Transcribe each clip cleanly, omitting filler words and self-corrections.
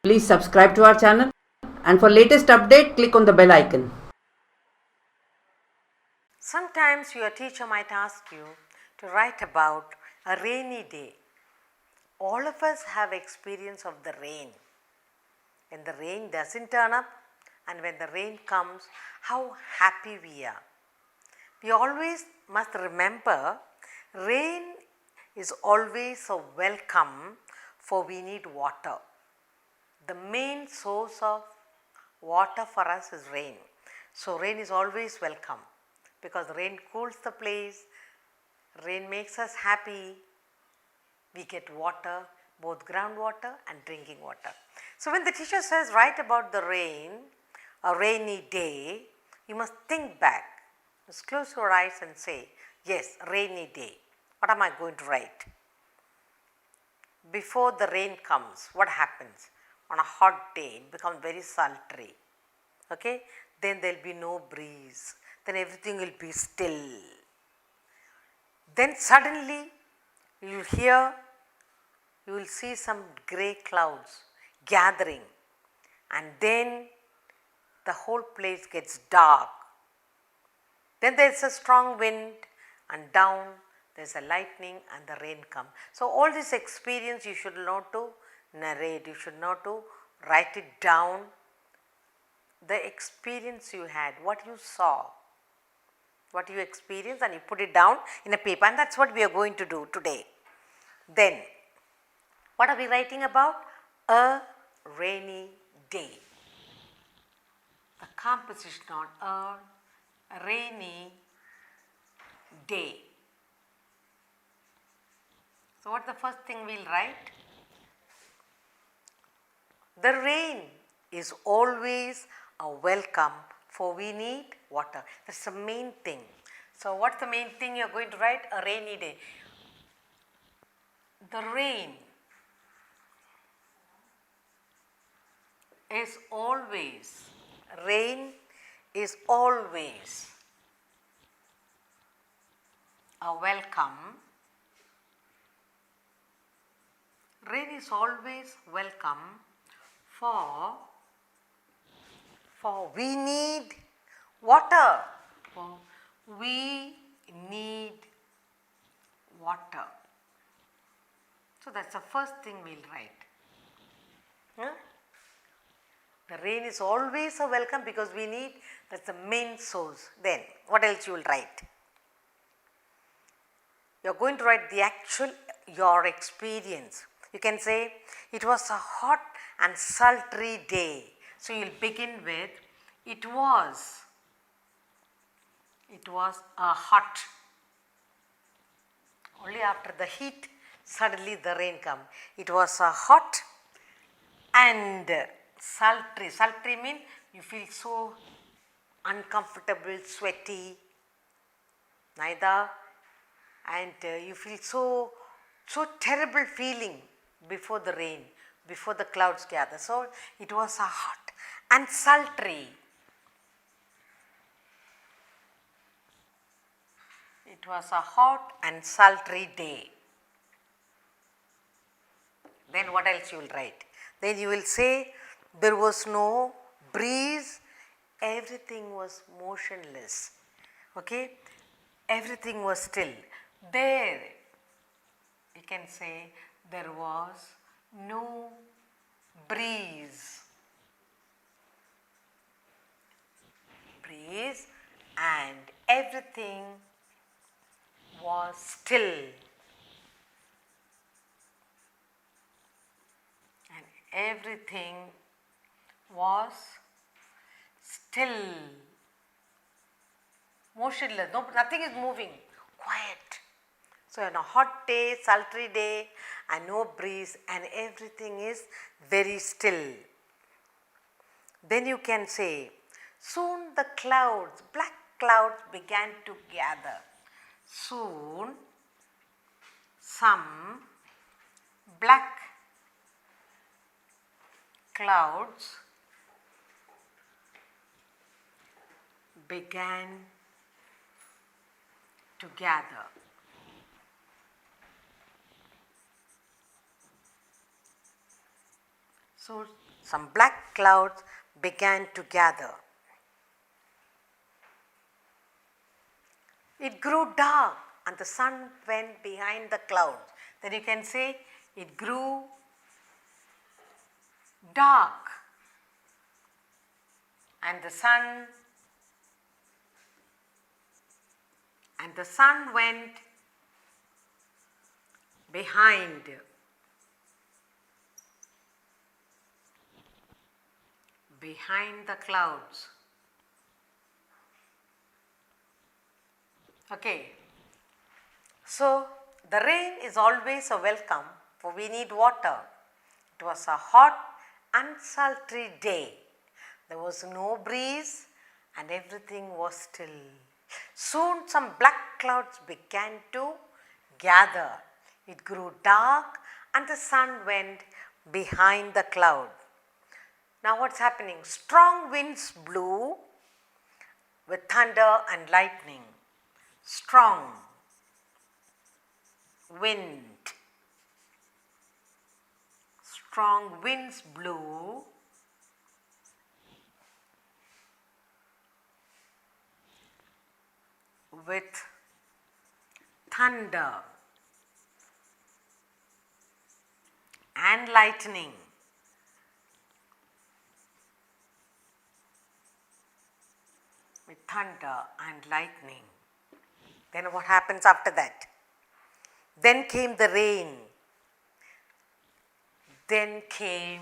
Please subscribe to our channel, and for latest update, click on the bell icon. Sometimes your teacher might ask you to write about a rainy day. All of us have experience of the rain. When the rain doesn't turn up and when the rain comes, how happy we are. We always must remember rain is always a welcome, for we need water. The main source of water for us is rain. So rain is always welcome because rain cools the place, rain makes us happy, we get water, both groundwater and drinking water. So when the teacher says write about the rain, a rainy day, you must think back. Just close your eyes and say, yes, rainy day. What am I going to write? Before the rain comes, what happens? On a hot day, it becomes very sultry. Okay? Then there will be no breeze. Then everything will be still. Then suddenly you will see some grey clouds gathering, and then the whole place gets dark. Then there is a strong wind, and down there is a lightning and the rain comes. So all this experience you should know to narrate, you should know to write it down. The experience you had, what you saw, what you experienced, and you put it down in a paper, and that's what we are going to do today. Then, what are we writing about? A rainy day. The composition on a rainy day. So, what's the first thing we'll write? The rain is always a welcome, for we need water. That's the main thing. So, what's the main thing you're going to write? A rainy day. The rain is always a welcome. Rain is always welcome, for we need water. For we need water. So that's the first thing we'll write. Huh? The rain is always a welcome because we need, that's the main source. Then what else you will write? You are going to write the actual, your experience. You can say it was a hot and sultry day. So you will begin with it was a hot. Only after the heat suddenly the rain come. It was a hot and sultry. Sultry means you feel so uncomfortable, sweaty, neither, and you feel so terrible feeling before the rain, before the clouds gather. So it was a hot and sultry. It was a hot and sultry day. Then what else you will write? Then you will say there was no breeze, everything was motionless. Okay? Everything was still. There, you can say there was no breeze. Breeze, and everything was still. And everything was still. Motionless, nothing is moving, quiet. So on a hot day, sultry day, and no breeze, and everything is very still. Then you can say, soon the clouds, black clouds began to gather. Soon some black clouds began to gather. So some black clouds began to gather. It grew dark and the sun went behind the clouds. Then you can say it grew dark and the sun went behind the clouds. Okay. So the rain is always a welcome, for we need water. It was a hot and sultry day. There was no breeze and everything was still. Soon some black clouds began to gather. It grew dark and the sun went behind the cloud. Now what's happening? Strong winds blew with thunder and lightning. Strong wind. Strong winds blew with thunder and lightning. With thunder and lightning. Then what happens after that? Then came the rain. Then came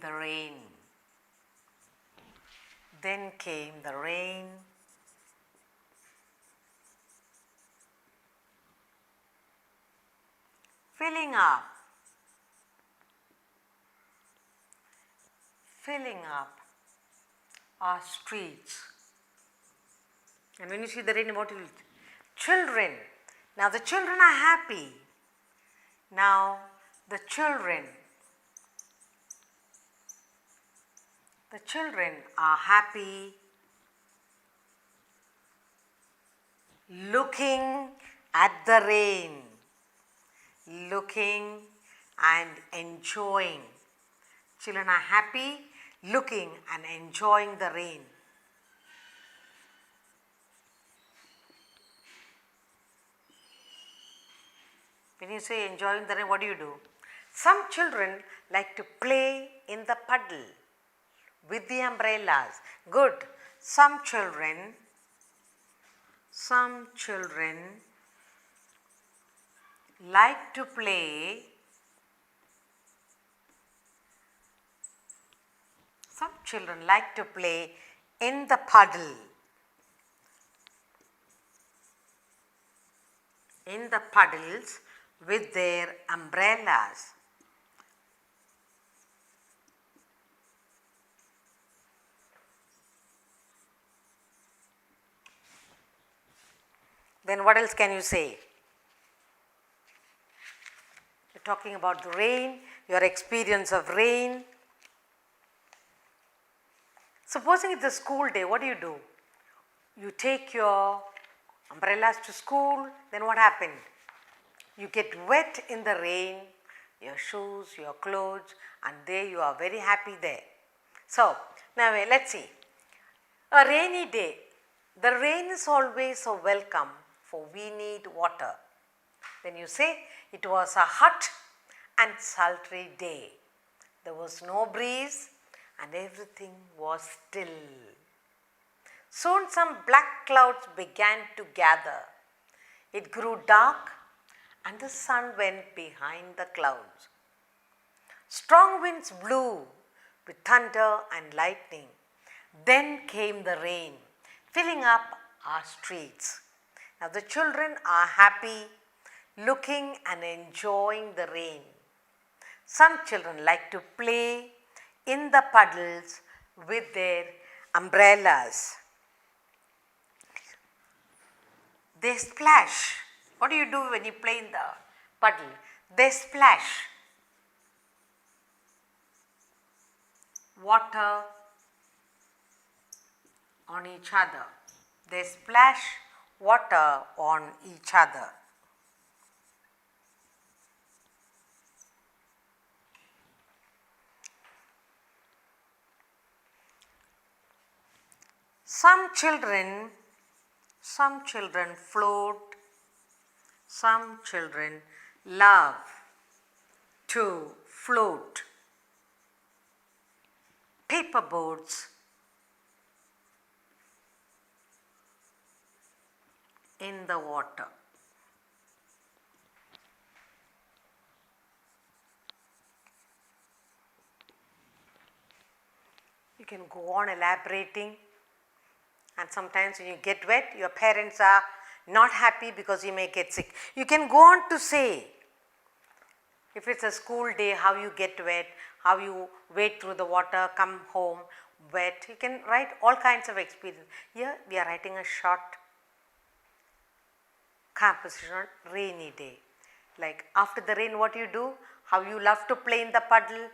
the rain. Then came the rain. Filling up our streets. And when you see the rain, what will children? Now the children are happy. Now the children are happy, looking at the rain, looking and enjoying. Children are happy, looking and enjoying the rain. When you say enjoying the rain, what do? Some children like to play in the puddle with the umbrellas. Good. Some children like to play. Some children like to play in the puddle. In the puddles with their umbrellas. Then what else can you say? You're talking about the rain, your experience of rain. Supposing it's a school day, what do? You take your umbrellas to school, then what happened? You get wet in the rain, your shoes, your clothes, and there you are very happy there. So, now let's see. A rainy day. The rain is always a welcome, for we need water. Then you say, it was a hot and sultry day. There was no breeze and everything was still. Soon some black clouds began to gather. It grew dark and the sun went behind the clouds. Strong winds blew with thunder and lightning. Then came the rain, filling up our streets. Now the children are happy, looking and enjoying the rain. Some children like to play in the puddles with their umbrellas. They splash. What do you do when you play in the puddle? They splash water on each other. They splash water on each other. Some children float, some children love to float. Paper boats in the water. You can go on elaborating, and sometimes when you get wet, your parents are not happy because you may get sick. You can go on to say, if it's a school day, how you get wet, how you wade through the water, come home wet. You can write all kinds of experience. Here we are writing a short composition on rainy day. Like after the rain, what you do, how you love to play in the puddle,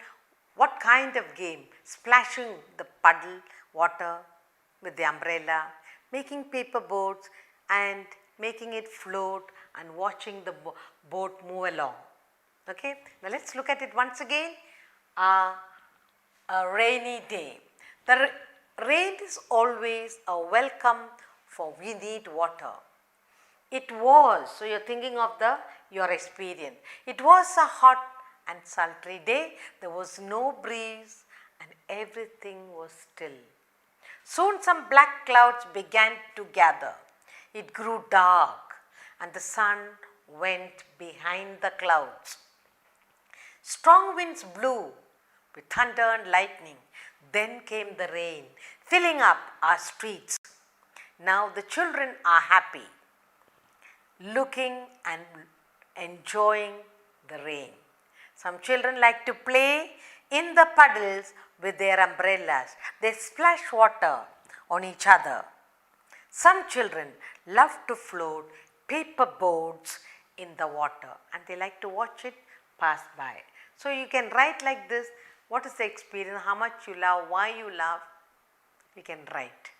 what kind of game, splashing the puddle water with the umbrella, making paper boats and making it float and watching the boat move along. Okay, now let's look at it once again. A rainy day. The rain is always a welcome, for we need water. It was, so you're thinking of your experience. It was a hot and sultry day. There was no breeze and everything was still. Soon some black clouds began to gather. It grew dark and the sun went behind the clouds. Strong winds blew with thunder and lightning. Then came the rain, filling up our streets. Now the children are happy, looking and enjoying the rain. Some children like to play in the puddles with their umbrellas. They splash water on each other. Some children love to float paper boats in the water and they like to watch it pass by. So you can write like this, what is the experience, how much you love, why you love, you can write.